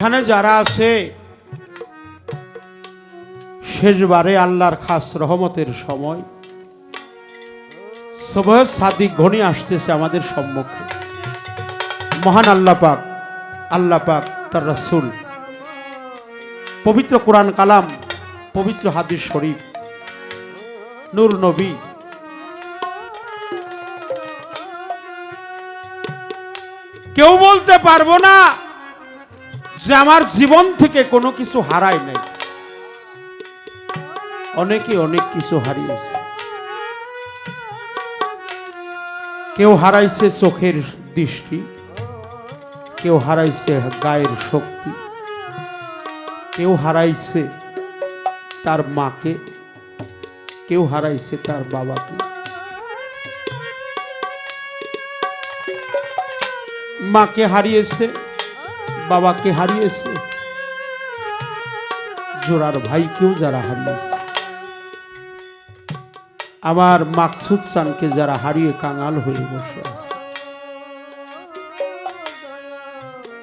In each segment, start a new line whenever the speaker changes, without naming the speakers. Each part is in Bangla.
এখানে যারা আছে শেষবারে আল্লাহর খাস রহমতের সময় সবহ সাদিক ঘনি আসতেছে আমাদের সম্মুখে। মহান আল্লাহ পাক তার রাসূল পবিত্র কোরআন কালাম, পবিত্র হাদিস শরীফ, নূর নবী, কেউ বলতে পারবো না যে আমার জীবন থেকে কোনো কিছু হারায় নাই। অনেকে অনেক কিছু হারিয়েছে। কেউ হারাইছে চোখের দৃষ্টি, কেউ হারাইছে গায়ের শক্তি, কেউ হারাইছে তার মাকে, কেউ হারাইছে তার বাবাকে। মাকে হারিয়েছে, বাবাকে হারিয়েছে, জোড়ার ভাইকেও যারা হারিয়েছে, আমার মাকসুদ চানকে যারা হারিয়ে কাঙাল হয়ে বসে আছে,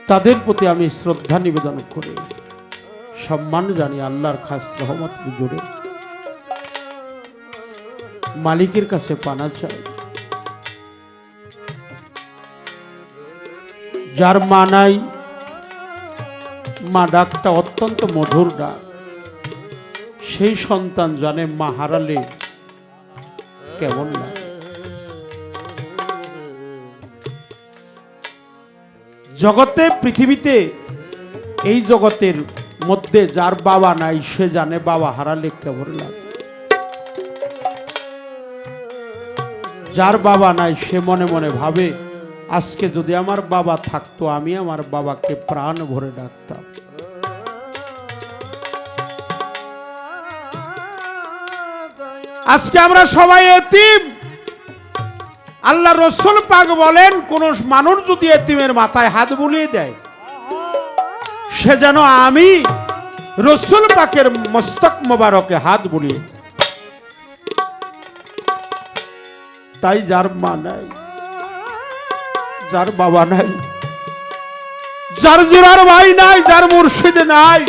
তাদের প্রতি আমি শ্রদ্ধা নিবেদন করে সম্মান জানি আল্লাহর খাস রহমত জোরে মালিকের কাছে পানা চাই। যার মা নাই, মা ডাকটা অত্যন্ত মধুর ডাক। সেই সন্তান জানে মা হারালে কেমন লাগে। জগতে, পৃথিবীতে, এই জগতের মধ্যে যার বাবা নাই সে জানে বাবা হারালে কেমন লাগে। যার বাবা নাই সে মনে মনে ভাবে আজকে যদি আমার বাবা থাকতো আমি আমার বাবাকে প্রাণ ভরে ডাকতাম। আজকে আমরা সবাই এতিম। আল্লাহ রসুল পাক বলেন কোন মানুষ যদি এতিমের মাথায় হাত বুলিয়ে দেয় সে যেন আমি রসুল পাকের মস্তক মোবারকে হাত বুলিয়ে। তাই যার মা নাই, যার বাবা নাই, যার জোড়ার ভাই নাই, যার মুর্শিদ নাই,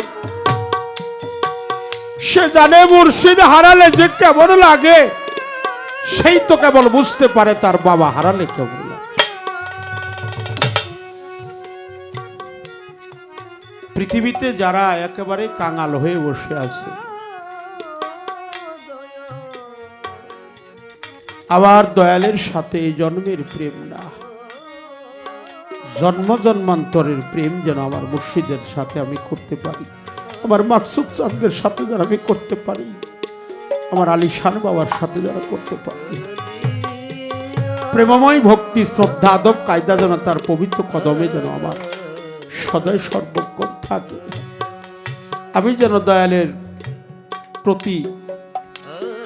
সে জানে মুর্শিদ হারালে যে কেমন লাগে। সেই তো কেবল বুঝতে পারে তার বাবা হারালে কেমন লাগে। পৃথিবীতে যারা একেবারে কাঙাল হয়ে বসে আছে, আবার দয়ালের সাথে এই জন্মের প্রেম না, জন্ম জন্মান্তরের প্রেম যেন আমার মুর্শিদের সাথে আমি করতে পারি, আমার মাকসুদ চাঁদের সাথে যেন আমি করতে পারি, আমার আলিশান বাবার সাথে যেন করতে পারি। প্রেমময় ভক্তি, শ্রদ্ধা, আদব, কায়দা যেন তার পবিত্র কদমে যেন আমার সদয় সর্বক্ষণ থাকে। আমি যেন দয়ালের প্রতি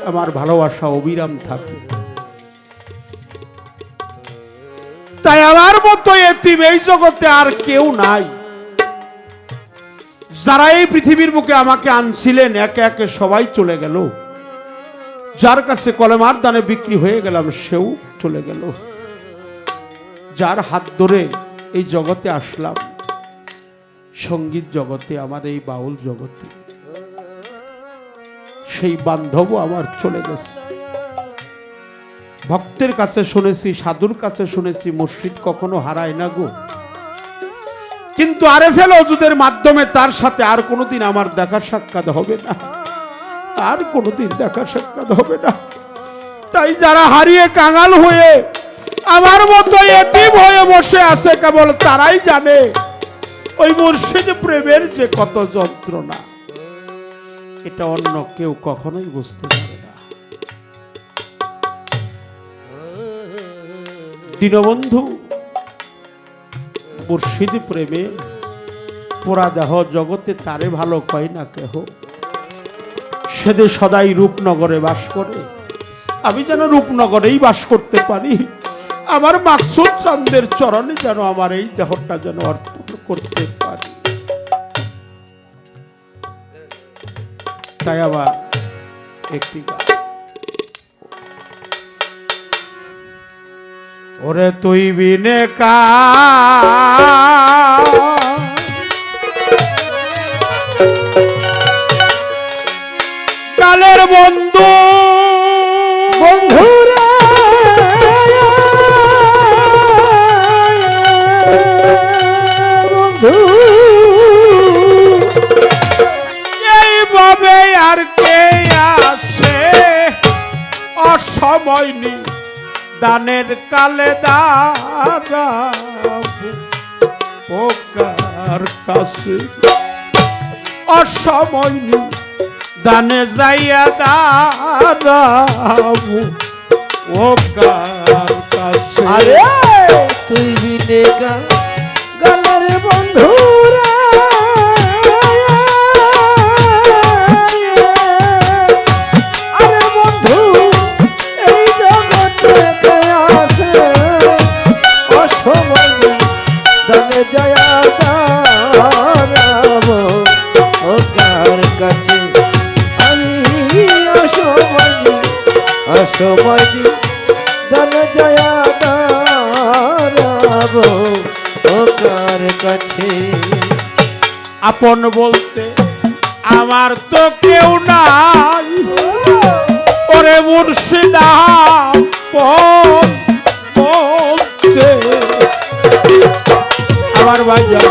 আমার ভালোবাসা অবিরাম থাকে। তাই আমার মতো এতিম এই জগতে আর কেউ নাই। যারা এই পৃথিবীর বুকে আমাকে আনছিলেন একে একে সবাই চলে গেল। যার কাছে কলেমার দানে বিক্রি হয়ে গেলাম সেও চলে গেল। যার হাত ধরে এই জগতে আসলাম, সঙ্গীত জগতে, আমার এই বাউল জগতে, সেই বান্ধবও আমার চলে গেছে। ভক্তের কাছে শুনেছি, সাধুর কাছে শুনেছি মুর্শিদ কখনো হারায় না গো। কিন্তু আরেফেল ওজুদের মাধ্যমে তার সাথে আর কোনোদিন আমার দেখা সাক্ষাৎ হবে না, আর কোনোদিন দেখা সাক্ষাৎ হবে না। তাই যারা হারিয়ে কাঙাল হয়ে আমার মতো এতিম হয়ে বসে আছে কেবল তারাই জানে ওই মুর্শিদ প্রেমের যে কত যন্ত্রণা, এটা অন্য কেউ কখনোই বুঝতে পারে না। দীনবন্ধু মুর্শিদ প্রেমে পোড়া দেহ জগতে তারে ভালো কয় না কেহ। সেদে সদাই রূপনগরে বাস করে, আমি যেন রূপনগরেই বাস করতে পারি। আমার মাকসুদ চাঁদের চরণে যেন আমার এই দেহটা যেন অর্পণ করতে পারি। তাই আবার একটি গান, ওরে তুই বিনে কা বন্ধু
বন্ধুরা বন্ধু
এইভাবে আর কে আছে অসময় নি দানের কালে দাঁড়াবো কার কাছে অসময় নি দানে যাইয়া দাঁড়াবো ও কার কাছে
আরে তুই বিনে গেলের বন্ধুরা আরে বন্ধু এই জগতে কে আছে অসময় দানে জয়া তারাবো ও কার কাছে আমি অসময় দানে জয়া তারাবো ও কার কাছে
আপন বলতে আমার তো কেউ নাই ওরে মুর্শিদা আপন বলতে আমার ভাইয়া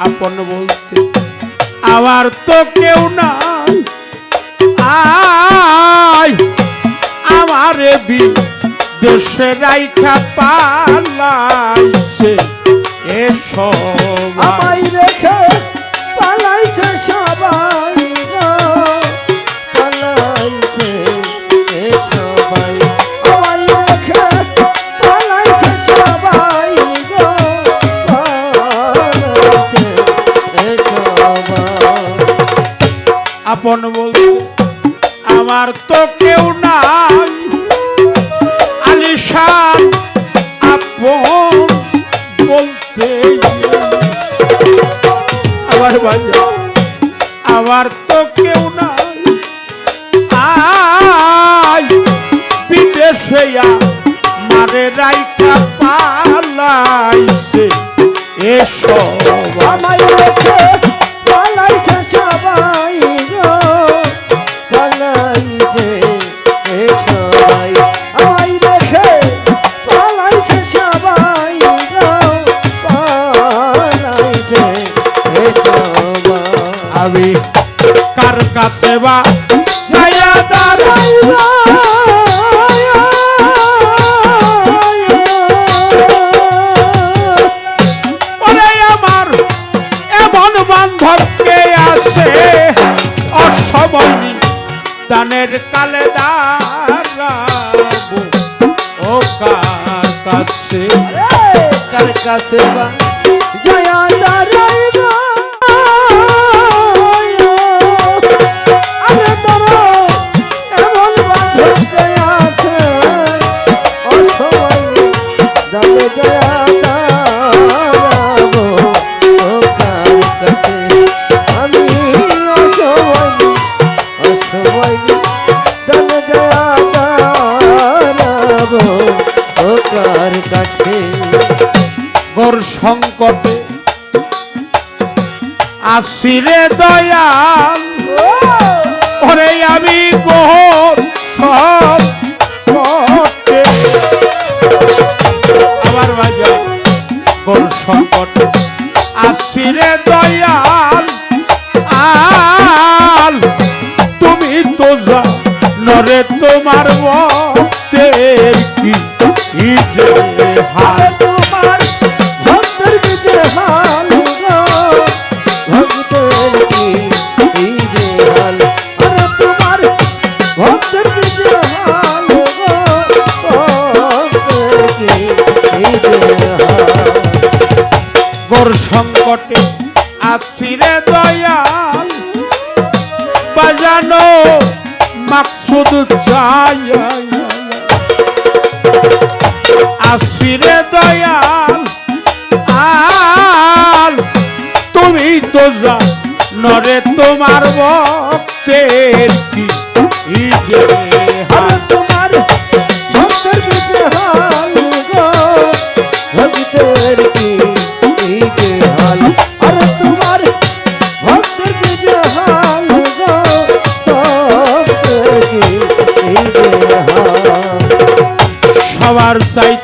আপন বলতে আমার তো কেউ নাই আয় আমারে দেশে রাইখা পালাইছে এসব
আমায় রেখে পালাইছে সবাই গো পালাইছে এ সবাই আমায় রেখে পালাইছে সবাই গো পালাইছে এ সবাই
আপন বলতে আমার তো কেউ নাই আলিশান আপন বলতে আমার ভাইয়া আমার তো কেউ নাই আয় বিদেশে মারে রাইখা পালাইছে এসব
আমায় রেখে পালাইছে সবাই গো পালাইছে এ সবাই আমায় রেখে পালাইছে সবাই গো পালাইছে এ সবাই
আমি কার কাছে বা যাইয়া দাঁড়াইবা ওরে আমার এমন বান্ধবকে আছে অসময় দানের কালে দাঁড়াবো ও কার কাছে
কার কাছে বা জয়া দাঁড়াইবা আরে তোরা এমন বান্ধবকে আছে অসময় দামে জয়া দাঁড়াবো ও কার কাছে আমি অসময় দামে জয়া দাঁড়াবো ও কার কাছে
গোর সংকটে আসিরে দয়াল ওরে আমি গোর সব কটে আমার বাজা গোর সংকটে আসিরে দয়াল আল তুমি তো নরে তোমার ভক্তের কি যে হাল
তোমার ভক্তের যে হাল ভক্তের কি যে হাল আরে তোমার ভক্তের যে হাল ভক্তের কি যে হাল
গোর সংকটে আসিরে দয়াল বাজানো মাকসুদ যায় আসিরে দয়াল আল তুমি তো নরে তোমার ভক্তের কি যে হাল
তোমার ভক্তের যে হাল ভক্তের কি যে হাল আরে তোমার ভক্তের যে হাল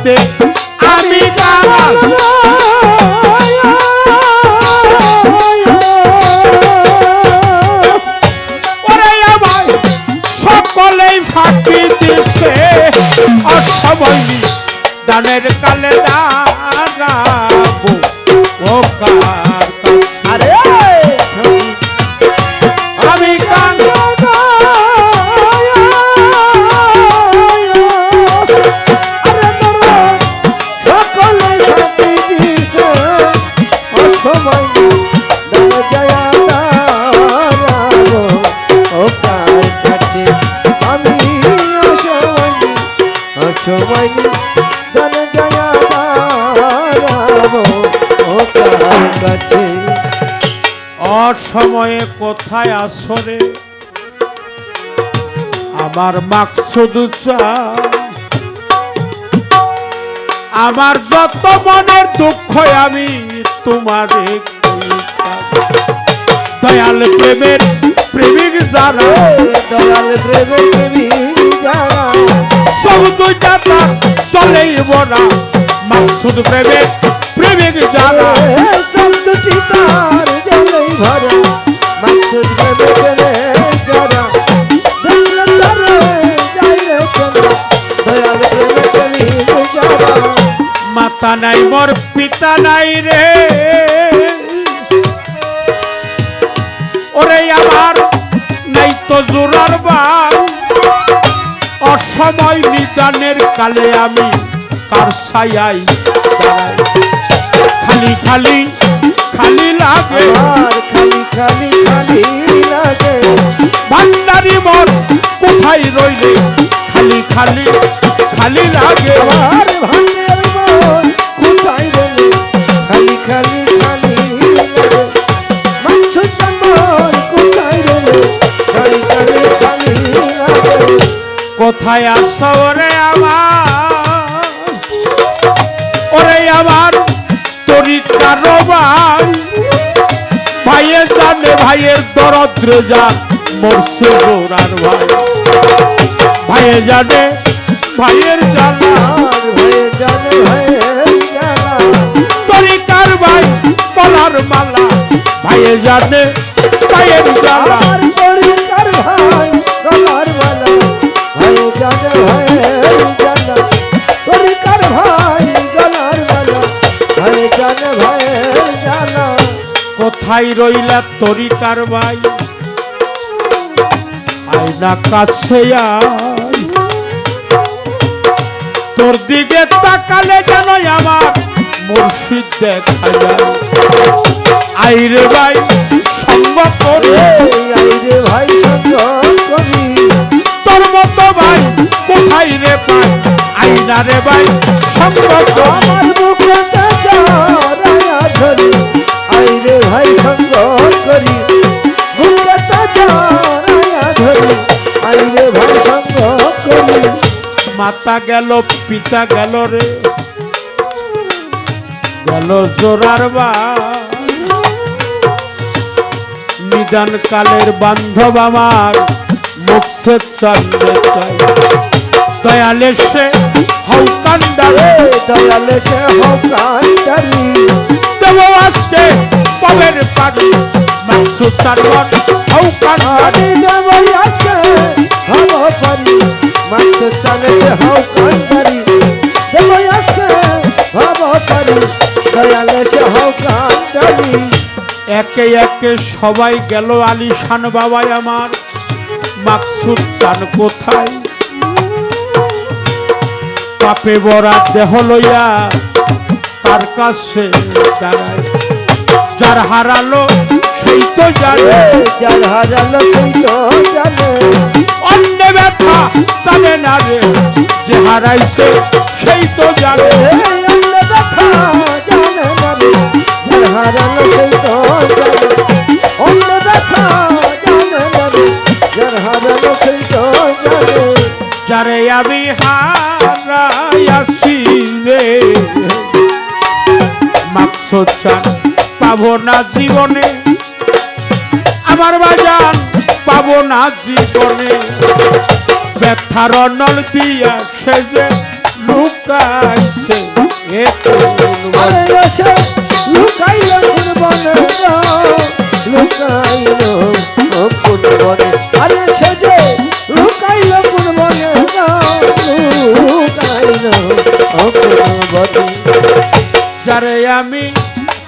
ফাঁকিতে আমি কাঙাল ওরে আমায় সকলেই ফাঁকি দিছে অসময় দানের কালে দাঁড়াবো ও কার কাছে
আরে
আমি কাঙাল
সকলে সাথী দিছে অসময় দান জয়া দাঁড়াবো ও কার কাছে আমি অসময় দান জয়া দাঁড়াবো ও কার কাছে
অসময়ে কোথায় আসরে আমার মাকসুদ চাই আমার যত মনের দুঃখ আমি তোমারে কইতাম। দয়াল প্রেমের প্রেমিক যারা
দয়াল প্রেমের প্রেমিক যারা
চৌদ্দটা তার চলেই বনা মাকসুদ প্রেমের প্রেমিক যারা
শব্দ চিতার জলেই ভরা মাকসুদ প্রেমের যারা দেখলে তারে যাইরে কেন দয়াল প্রেমের প্রেমিক যারা
মাতা নাই মোর পিতা নাই রে ওরে আমার নাই তো জোরার বাপ অসময় নিদানের কালে আমি কার ছায়াই দাঁড়াই খালি খালি খালি লাগে
আর খালি খালি খালি লাগে
ভান্ডারি মোর কোথায় রইলে খালি খালি খালি লাগে
আর ভাঙের মন কোথায় গেলে খালি খালি খালি লাগে মাকসুদ মন কোথায় গেলে খালি খালি খালি লাগে
কোথায় আসো ওরে আমার তরিকার ভাই ভাইয়ে জানে ভাইয়ের দরদ্র যা মরছে গোরার ভাই ভাইয়ে জানে ভাইয়ের জানা
আর হয়ে জানে হয়ে জানা
তরিকার ভাই পলার মালা ভাইয়ে জানে ভাইয়ের জানা
আর পরিকার ভাই গলার মালা হয়ে জানে হয়ে জানা পরিকার ভাই গলার মালা হয়ে জানে হয়ে জানা
কোথায় রইলা তরিকার ভাই আয়না কাছে আয় তোর দিকে তাকালে যেন আমার মুর্শিদ দেখা যায় আইরে ভাই সম্ভব করে
আইরে ভাই সঙ্গ কবি
তোর মতো ভাই কোথায় রে পাই আইনা রে ভাই সম্ভব করে
আমার বুকেতে জড়ায়া ধরি আইরে ভাই সঙ্গ করি বুকেতে জড়ায়া ধরি আইরে ভাই সঙ্গ করি
মাতা গেল পিতা গেল রে গেল জোরার ভাই নিদান কালের বান্ধব আমার মুখে চান্দে চাই দয়ালে সে হৌকান্ডারে
দয়ালে যে হোক কান্ডারি
দেব আসতে পবের পাগি মাকসুদ সারবন হৌকান্ডারে
আরে দেব আসে হব পারি মাত্র চালে যে হোক কান্ডারি দেব আসে হব পারি দয়ালে যে হোক কান্ডারি
একে একে সবাই গেল আলিশান বাবাই আমার মাকসুদ চান কোথায় পাপে বরা দেহ লইয়া তার কাছে দাঁড়ায় যার হারালো সেই তো জানে
যার হারালো সেই তো জানে
অন্য ব্যথা জানে না রে যে হারাইছে সেই তো জানে
অন্য ব্যথা জানে না রে যার হারালো সেই তো জানে অন্য ব্যথা জানে না রে যার হারালো সেই তো জানে
যারে আমি হারাইয়াছি রে মাকসুদ চান পাবো না জীবনে আমার বাজান পাবো না জীবনে ব্যথার নল দিয়া সে যে লুকাইছে এ কোন
আরে এসে লুকাইল কোন বনে লুকাইল কোন বনে আরে সে যে লুকাইল কোন বনে লুকাইল কোন বনে
যারে আমি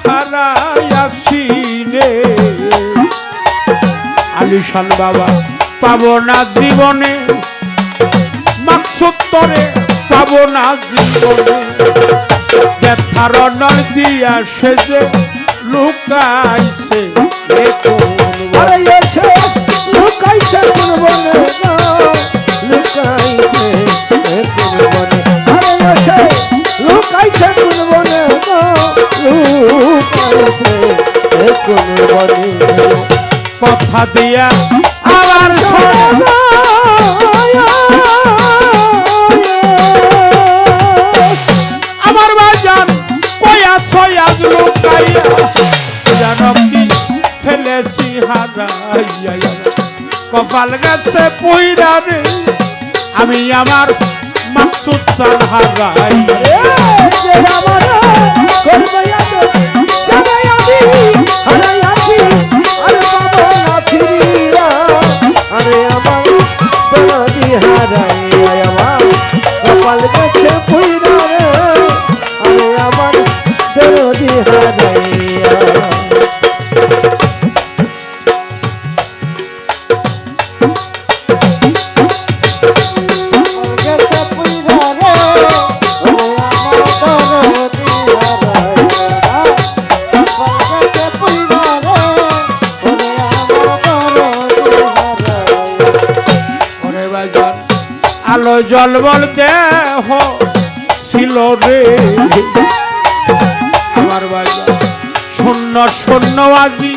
হারাইয়াছি রে আলিশান বাবা পাবো না জীবনে মাকসুদ তরে পাবো না জীবনে ব্যথার নয় দিয়া সে যে লুকাইছে এ কোন
আরে এসে লুকাইছে কোন বনে লুকাইছে কোন বনে আরে এসে লুকাইছে কোন বনে লুকাইছে কোন বনে
কথা দিয়া আর শোনে না। আমার বাজান কয়া সয়াজ লুকাইয়া জানো কি ফেলেছি হারাইয়া কপাল গাছে পইরা রে আমি আমার মাকসুদ চাল হারাইয়া
আরে আমার দরদি হারাইয়া আমার কপাল গেছে পুইরা আরে আমার দরদি হারাইয়া
আলো জল বল দেহ ছিল রে আমার বাজার শূন্য শূন্য আজি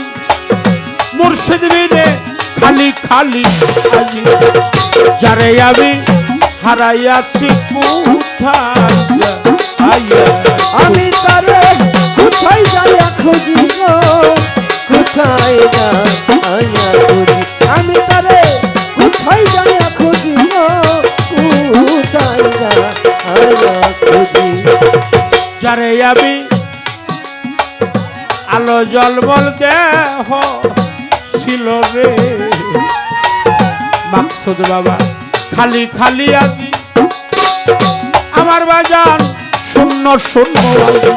মুর্শিদ বিনে খালি খালি আজি যারে আমি হারাইয়াছি
আমি তারে কোথায় যাইয়া খুঁজি কোথায় যাইয়া খুঁজি আমি তারে কোথায় যাইয়া খুঁজি কোথায় যাইয়া খুঁজি
যারে আমি আলো জল বল দেহ ছিল রে মাকসুদ বাবা খালি খালি আজি আমার বাজান শূন্য শূন্য আজি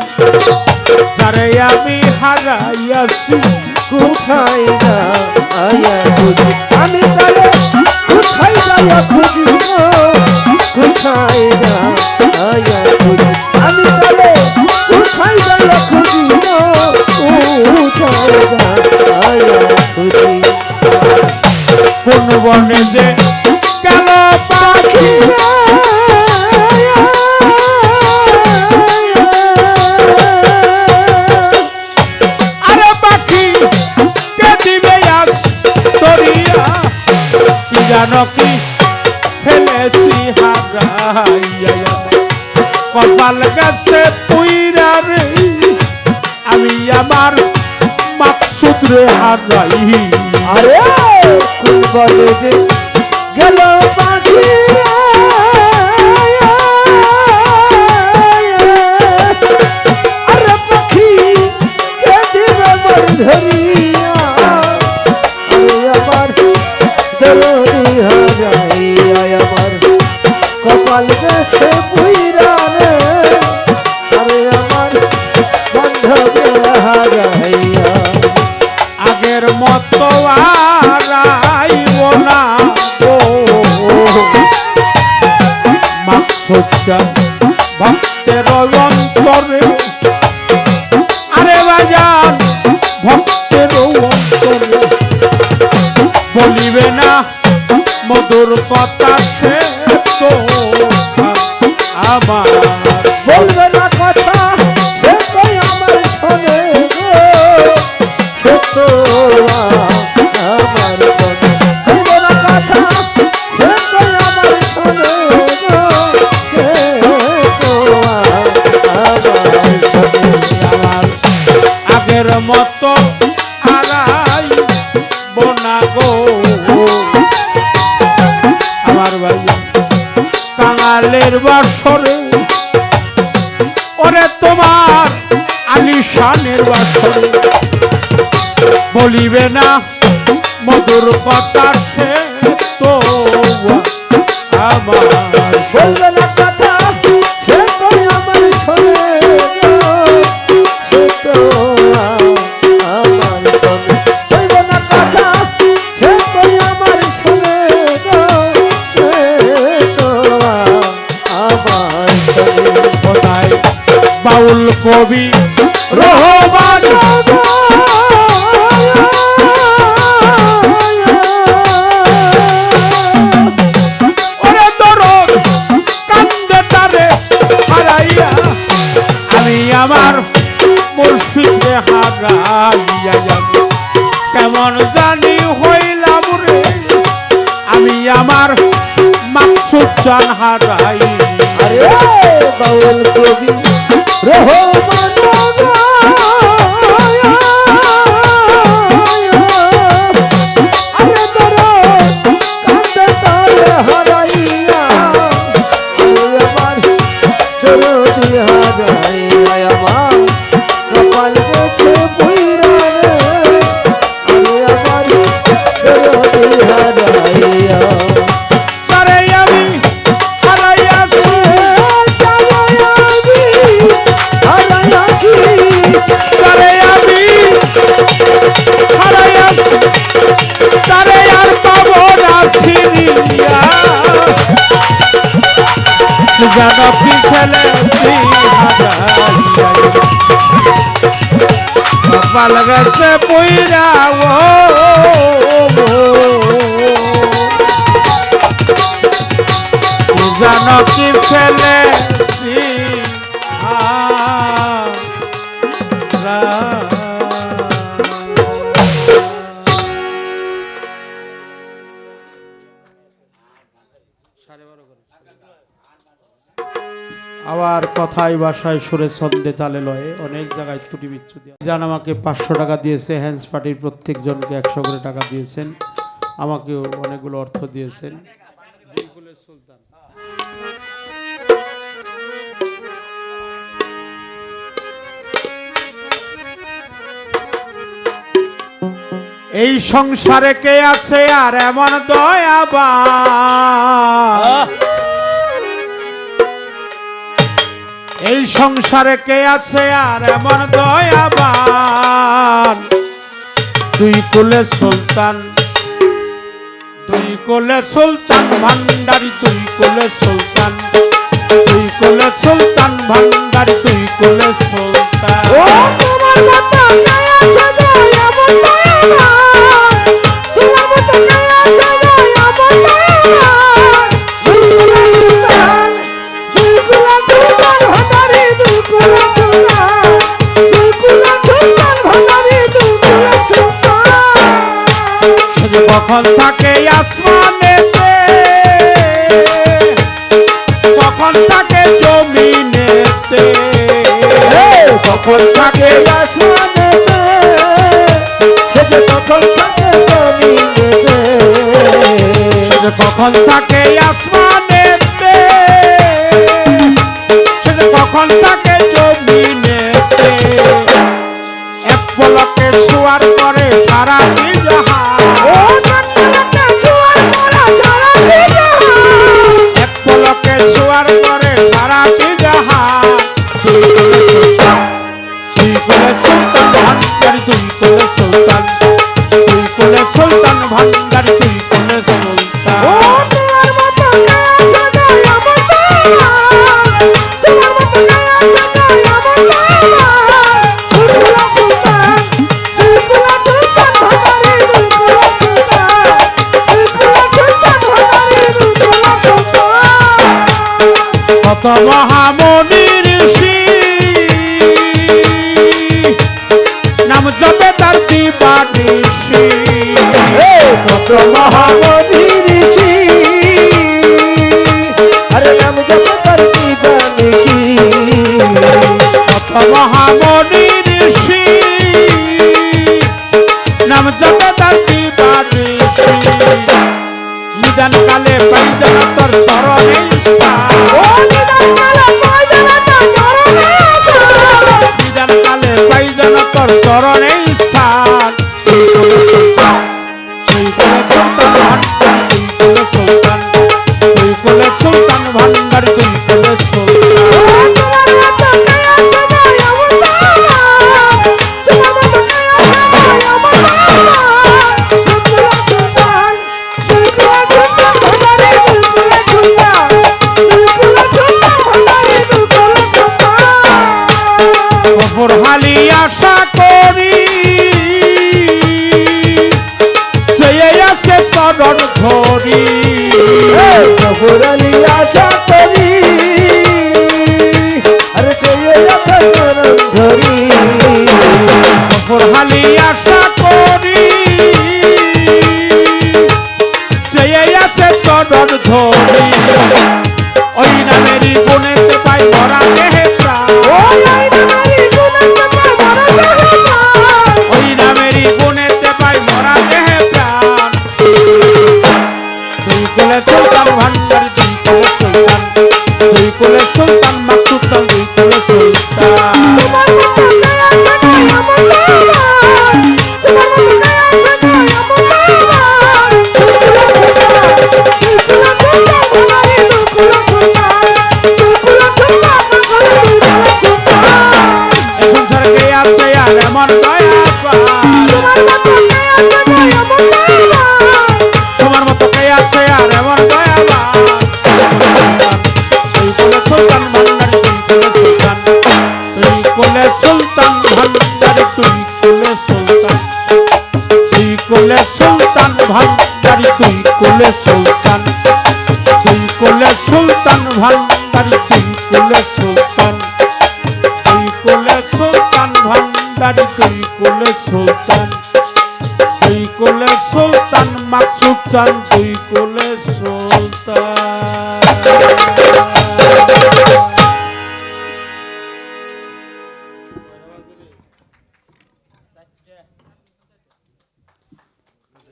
যারে আমি হারাইয়াছি
কোথায় যাইয়া খুঁজি আমি তারে কোথায় যাইয়া খুঁজি কোথায় যাইয়া খুঁজি আমি তারে কোথায় যাইয়া খুঁজি কোথায় যাইয়া খুঁজি
কোন বনে যে গেল পাখি আরে পাখি কে দিবে আজ তরিয়া কি জানো কি ফেলেছি হারাইয়া কপাল গাছে পুইরা রে আমি আমার মাকসুদ রে হারাই
আরে কোন বনে যে গেল পাখি আরে পাখি কে দিবে মন ধরিয়া আরে আমার দরদি হারাইয়া আমার কপাল গেছে পুইরা রে আরে আমার বান্ধব হারাইয়া
আগের মতো আর আইব না ও মাকসুদ ভক্তের অন্তরে আরে বাজান ভক্তের অন্তরে বলিবে না মধুর কথা সে তো আমার
বলবে না কথা সে তো আমার শোনে সে তো আমার শোনে বলবে না কথা সে তো আমার শোনে সে তো আমার শোনে
আমার আগের মতো হারাই বোনা গো আমার ভাই কাঙালের বাসরে গানের বাসরে বলিবে না মধুর কথা সে তো আমার
বলবে না কথা সে তো আমার শোনে সে তো আমার শোনে বলবে না কথা সে তো আমার শোনে সে তো আমার শোনে
কোথায় বাউল কবি রহমান ওরে দরদ কান্দে তারে হারাইয়া আমি আমার মুর্শিদে হারাইয়া যাবো কেমন জানি হইলাম রে আমি আমার মাকসুদ জান হারাই
আরে বাউল কবি রহমান আরে তোরা কান্দে তারে হারাইয়া আমি আমার দরদি হারাইয়া আমার কপাল দেখে বুইরা রে আমি আমার দরদি হারাইয়া
তারে আমি হারাইয়াছি তারে আমি হারাইয়াছি তারে আর পাবো না ফিরিয়া জানো কি ফেলেছি কপাল গেছে পুইরা জানো কি ফেলেছি আবার কথায় ভাষায় সুরে ছন্দে তালে লয়ে অনেক জায়গায় ত্রুটি বিচ্ছুতি জান আমাকে 500 টাকা দিয়েছে হ্যান্স পার্টির প্রত্যেকজনকে 100 করে টাকা দিয়েছেন আমাকেও অনেকগুলো অর্থ দিয়েছেন সুলতান এই সংসারে কে আছে আর এমন দয়াবান এই সংসারে কে আছে আর এমন দয়াবান দুই কোলে সুলতান ভান্ডারি দুই কোলে সুলতান ভান্ডারি দুই কোলে সুলতান
ও আমার মতো কে আছে
কখন থাকে আসমানেতে কখন থাকে জমিনেতে
কখন থাকে আসমানেতে সে যে কখন থাকে জমিনেতে
সে যে কখন থাকে আসমানেতে সে যে কখন থাকে জমিনেতে এক পলকে শুয়ার করে সারা এক পলকে শুয়ার করে সারাটি জাহান দুই কোলে সুলতান ভান্ডারি দুই কোলে সুলতান ভান্ডারি দুই কোলে সুলতান কত মহামনি ঋষি নাম জপে তার দিবানিশি
কত মহামনি ঋষি আরে নাম জপে তার দিবানিশি
কত মহামনি ঋষি নাম জপে তার দিবানিশি নিদান কালে পাইজানা তোর চরণে নিদান কালে পাইজানা তোর চরণে স্থান তুই কুলে সুলতান ভান্ডার তুই কুলে সুলতান ভান্ডার তুই কুলে সুলতান হালি আশা করি চেয়ে আছে চরণ ধরি
পুরালি আশা করি আরে চেয়ে আছে চরণ ধরি
হালি আশা করি চেয়ে আছে চরণ ধরি ওই নামেরই গুণেতে পাই ভরা দেহে প্রাণ ওই নামেরই গুণেতে পাই ভরা দেহে প্রাণ তুই কুলে সুলতান ভান্ডার তুই কুলে সুলতান তুই কুলে সুলতান মাকসুদ তুই কুলে সুলতান সংসারকে আছে আর এমন দয়া তোমার মতো কে আছে আর এমন দয়া তুই কুলে সুলতান ভান্ডার তুই কুলে সুলতান তুই কুলে সুলতান তুই কুলে সুলতান ভান্ডার তুই কুলে সুলতান তুই কুলে সুলতান ভান্ডার তুই কুলে সুলতান তুই কুলে সুলতান ভান্ডার তুই কুলে সুলতান তুই কুলে সুলতান মাকসুদ চান তুই